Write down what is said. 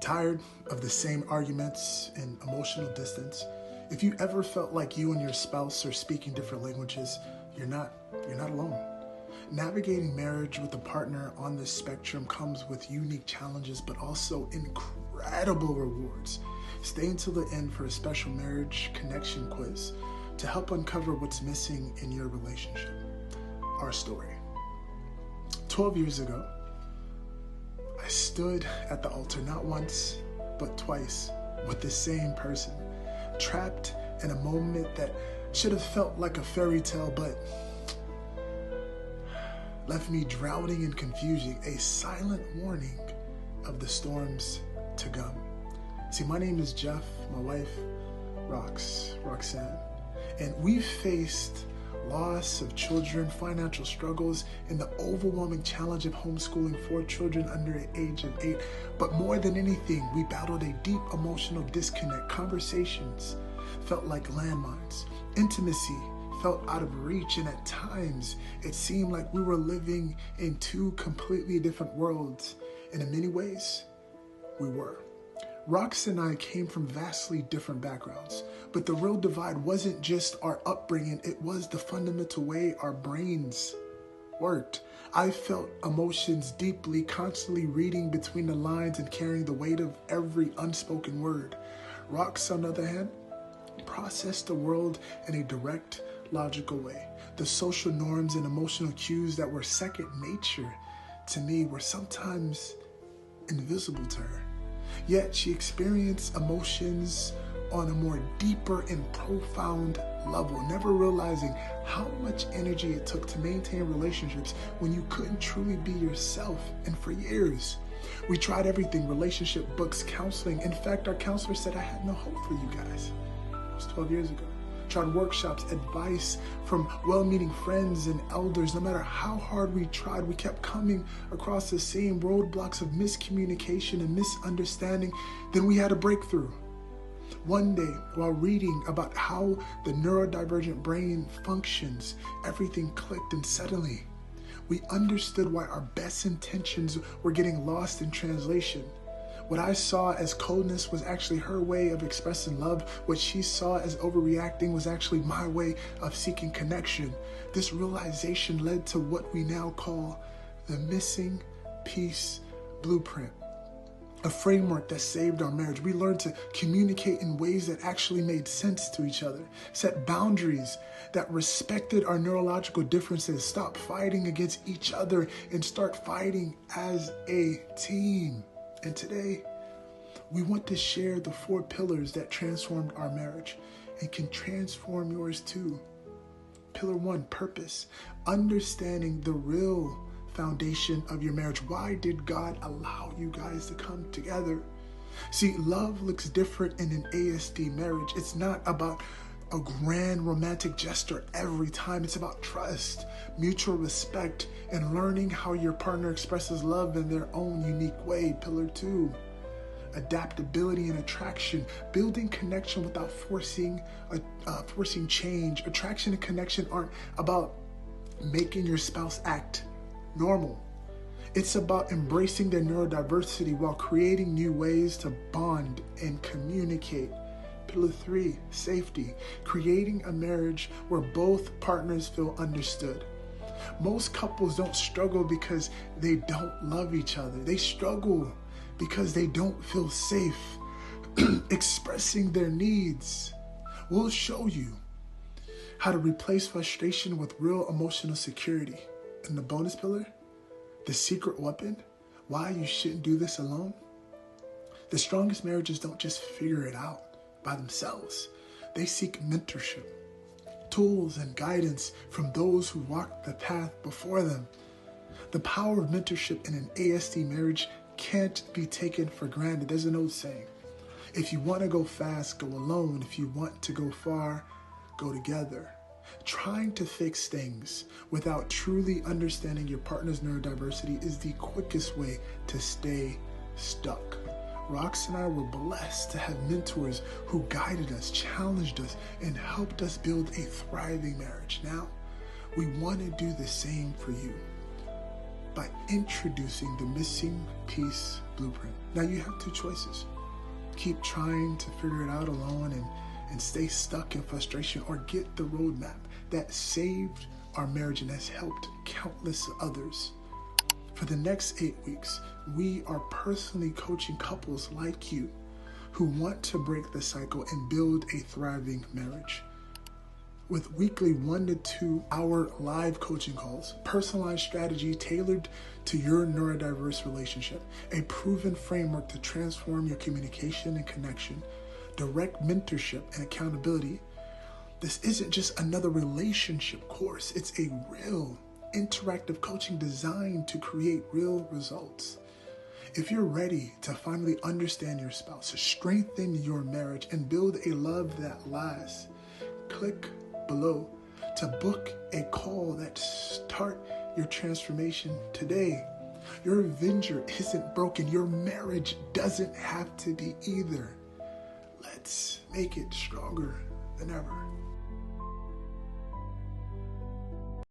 Tired of the same arguments and emotional distance? If you ever felt like you and your spouse are speaking different languages, you're not alone. Navigating marriage with a partner on this spectrum comes with unique challenges, but also incredible rewards. Stay until the end for a special marriage connection quiz to help uncover what's missing in your relationship. Our story. 12 years ago, I stood at the altar not once, but twice with the same person, trapped in a moment that should have felt like a fairy tale, but left me drowning in confusion, a silent warning of the storms to come. See, my name is Jeff, my wife, Roxanne, and we've faced loss of children, financial struggles, and the overwhelming challenge of homeschooling 4 children under the age of 8. But more than anything, we battled a deep emotional disconnect. Conversations felt like landmines. Intimacy felt out of reach, and at times it seemed like we were living in 2 completely different worlds. And in many ways, we were. Rox and I came from vastly different backgrounds, but the real divide wasn't just our upbringing, it was the fundamental way our brains worked. I felt emotions deeply, constantly reading between the lines and carrying the weight of every unspoken word. Rox, on the other hand, processed the world in a direct, logical way. The social norms and emotional cues that were second nature to me were sometimes invisible to her. Yet she experienced emotions on a more deeper and profound level, never realizing how much energy it took to maintain relationships when you couldn't truly be yourself. And for years, we tried everything: relationship books, counseling. In fact, our counselor said I had no hope for you guys. It was 12 years ago. Tried workshops, advice from well-meaning friends and elders. No matter how hard we tried, we kept coming across the same roadblocks of miscommunication and misunderstanding. Then we had a breakthrough. One day, while reading about how the neurodivergent brain functions, everything clicked, and suddenly we understood why our best intentions were getting lost in translation. What I saw as coldness was actually her way of expressing love. What she saw as overreacting was actually my way of seeking connection. This realization led to what we now call the missing piece blueprint, a framework that saved our marriage. We learned to communicate in ways that actually made sense to each other, set boundaries that respected our neurological differences, stop fighting against each other, and start fighting as a team. And today, we want to share the 4 pillars that transformed our marriage and can transform yours too. Pillar 1, purpose. Understanding the real foundation of your marriage. Why did God allow you guys to come together? See, love looks different in an ASD marriage. It's not about a grand romantic gesture every time. It's about trust, mutual respect, and learning how your partner expresses love in their own unique way. Pillar 2, adaptability and attraction, building connection without forcing change. Attraction and connection aren't about making your spouse act normal. It's about embracing their neurodiversity while creating new ways to bond and communicate. Pillar 3, safety, creating a marriage where both partners feel understood. Most couples don't struggle because they don't love each other. They struggle because they don't feel safe expressing their needs. We'll show you how to replace frustration with real emotional security. And the bonus pillar, the secret weapon, why you shouldn't do this alone. The strongest marriages don't just figure it out by themselves. They seek mentorship, tools, and guidance from those who walked the path before them. The power of mentorship in an ASD marriage can't be taken for granted. There's an old saying: if you want to go fast, go alone. If you want to go far, go together. Trying to fix things without truly understanding your partner's neurodiversity is the quickest way to stay stuck. Rox and I were blessed to have mentors who guided us, challenged us, and helped us build a thriving marriage. Now, we want to do the same for you. by introducing the missing piece blueprint. Now you have two choices. Keep trying to figure it out alone and stay stuck in frustration, or get the roadmap that saved our marriage and has helped countless others. For the next 8 weeks, we are personally coaching couples like you who want to break the cycle and build a thriving marriage. With weekly 1 to 2 hour live coaching calls, personalized strategy tailored to your neurodiverse relationship, a proven framework to transform your communication and connection, direct mentorship and accountability. This isn't just another relationship course. It's a real interactive coaching designed to create real results. If you're ready to finally understand your spouse, to strengthen your marriage, and build a love that lasts, click below to book a call that start your transformation today. Your Avenger isn't broken. Your marriage doesn't have to be either. Let's make it stronger than ever.